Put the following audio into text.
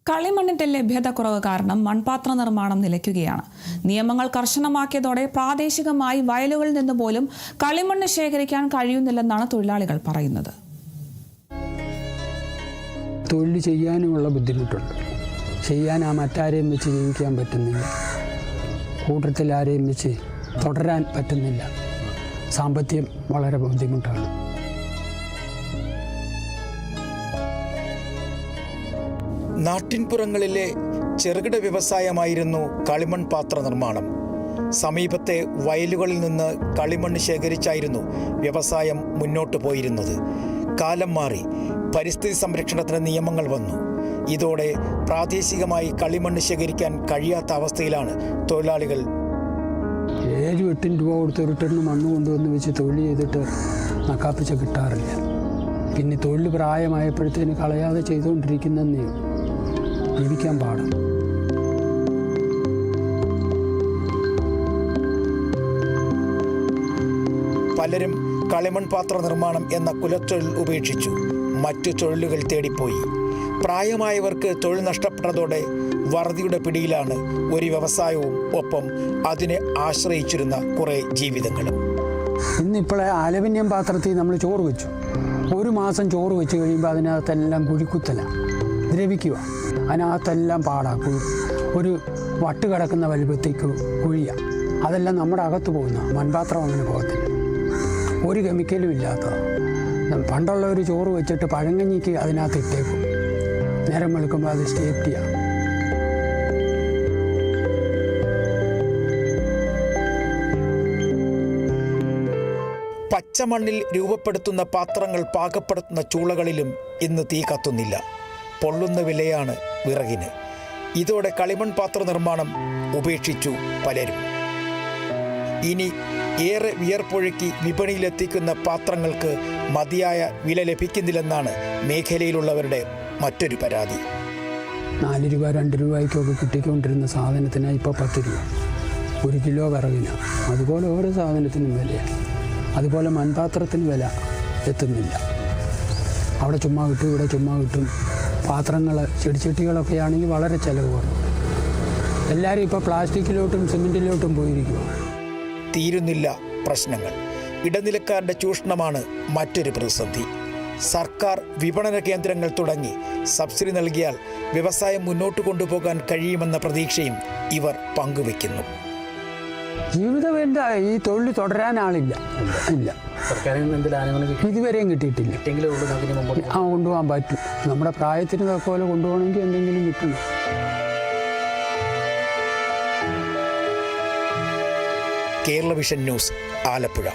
കളിമണ്ണിന്റെ ലഭ്യതക്കുറവ് കാരണം മൺപാത്ര നിർമ്മാണം നിലയ്ക്കുകയാണ്. നിയമങ്ങൾ കർശനമാക്കിയതോടെ പ്രാദേശികമായി വയലുകളിൽ നിന്ന് പോലും കളിമണ്ണ് ശേഖരിക്കാൻ കഴിയുന്നില്ലെന്നാണ് തൊഴിലാളികൾ പറയുന്നത്. തൊഴിൽ ചെയ്യാനുമുള്ള ബുദ്ധിമുട്ടുണ്ട്. ചെയ്യാൻ മറ്റാരെയും വെച്ച് ജീവിക്കാൻ പറ്റുന്നില്ല. കൂട്ടത്തിൽ ആരെയും വെച്ച് തുടരാൻ പറ്റുന്നില്ല. സാമ്പത്തികം വളരെ ബുദ്ധിമുട്ടാണ്. നാട്ടിൻപുറങ്ങളിലെ ചെറുകിട വ്യവസായമായിരുന്നു കളിമൺ പാത്ര നിർമ്മാണം. സമീപത്തെ വയലുകളിൽ നിന്ന് കളിമണ്ണ് ശേഖരിച്ചായിരുന്നു വ്യവസായം മുന്നോട്ട് പോയിരുന്നത്. കാലം മാറി പരിസ്ഥിതി സംരക്ഷണത്തിന് നിയമങ്ങൾ വന്നു. ഇതോടെ പ്രാദേശികമായി കളിമണ്ണ് ശേഖരിക്കാൻ കഴിയാത്ത അവസ്ഥയിലാണ് തൊഴിലാളികൾ. 7-8 രൂപ കൊടുത്ത് ഒരു ടണ്ണ് മണ്ണ് കൊണ്ടുവന്ന് വെച്ച് തൊഴിൽ ചെയ്തിട്ട് നക്കാപ്പിച്ച കിട്ടാറില്ല. പിന്നെ തൊഴിൽ പ്രായമായപ്പോഴത്തേന് കളയാതെ ചെയ്തുകൊണ്ടിരിക്കുന്നതേ ജീവിക്കാൻ പാടും. പലരും കളിമൺ പാത്ര നിർമ്മാണം എന്ന കുലത്തൊഴിൽ ഉപേക്ഷിച്ചു മറ്റു തൊഴിലുകൾ തേടിപ്പോയി. പ്രായമായവർക്ക് തൊഴിൽ നഷ്ടപ്പെട്ടതോടെ വറുതിയുടെ പിടിയിലാണ് ഒരു വ്യവസായവും ഒപ്പം അതിനെ ആശ്രയിച്ചിരുന്ന കുറേ ജീവിതങ്ങളും. ഇന്നിപ്പോഴേ അലുമിനിയം പാത്രത്തിൽ നമ്മൾ ചോറ് വെച്ചു. 1 മാസം ചോറ് വെച്ച് കഴിയുമ്പോൾ അതിനകത്തെല്ലാം കുഴിക്കുത്തല ദ്രവിക്കുക. അതിനകത്തെല്ലാം പാടാക്കും. ഒരു വട്ട് കിടക്കുന്ന വലുപ്പത്തേക്ക് കുഴിയ. അതെല്ലാം നമ്മുടെ അകത്ത് പോകുന്ന മൺപാത്രം അങ്ങനെ പോകത്തില്ല. ഒരു കെമിക്കലും ഇല്ലാത്ത. പണ്ടുള്ള ഒരു ചോറ് വെച്ചിട്ട് പഴങ്കഞ്ഞിക്ക് അതിനകത്ത് ഇട്ടേക്കും. നേരം വെളുക്കുമ്പോൾ അത് സ്റ്റേപ്റ്റിയാണ്. പച്ചമണ്ണിൽ രൂപപ്പെടുത്തുന്ന പാത്രങ്ങൾ പാകപ്പെടുത്തുന്ന ചൂളകളിലും ഇന്ന് തീ കത്തുന്നില്ല. പൊള്ളുന്ന വിലയാണ് വിറകിന്. ഇതോടെ കളിമൺ പാത്ര നിർമ്മാണം ഉപേക്ഷിച്ചു പലരും. ഇനി ഏറെ വിയർപ്പൊഴുക്കി വിപണിയിലെത്തിക്കുന്ന പാത്രങ്ങൾക്ക് മതിയായ വില ലഭിക്കുന്നില്ലെന്നാണ് മേഖലയിലുള്ളവരുടെ മറ്റൊരു പരാതി. 4 രൂപ 2 രൂപയ്ക്കൊക്കെ കിട്ടിക്കൊണ്ടിരുന്ന സാധനത്തിന് ഇപ്പോൾ 10 രൂപ 1 കിലോ വിറകിന്. അതുപോലെ ഓരോ സാധനത്തിനും വിലയാണ്. അതുപോലെ മൺപാത്രത്തിന് വില എത്തുന്നില്ല. അവിടെ ചുമ്മാ കിട്ടും, ഇവിടെ ചുമ്മാ കിട്ടും. പാത്രങ്ങൾ ചെടിച്ചട്ടികളൊക്കെ ആണെങ്കിൽ വളരെ ചിലവ് കുറവ്. എല്ലാവരും ഇപ്പോൾ പ്ലാസ്റ്റിക്കിലോട്ടും സിമെൻറ്റിലോട്ടും പോയിരിക്കുക. തീരുന്നില്ല പ്രശ്നങ്ങൾ. ഇടനിലക്കാരുടെ ചൂഷണമാണ് മറ്റൊരു പ്രതിസന്ധി. സർക്കാർ വിപണന കേന്ദ്രങ്ങൾ തുടങ്ങി സബ്സിഡി നൽകിയാൽ വ്യവസായം മുന്നോട്ട് കൊണ്ടുപോകാൻ കഴിയുമെന്ന പ്രതീക്ഷയും ഇവർ പങ്കുവെക്കുന്നു. ജീവിതം എന്താ, ഈ തൊഴിൽ തുടരാൻ ആളില്ല. ഇല്ല, ഇതുവരെയും കിട്ടിയിട്ടില്ല. കൊണ്ടുപോകാൻ പറ്റും. നമ്മുടെ പ്രായത്തിന് പോലെ കൊണ്ടുപോകണമെങ്കിൽ എന്തെങ്കിലും കിട്ടണം. Kerala vision news, Alappuzha.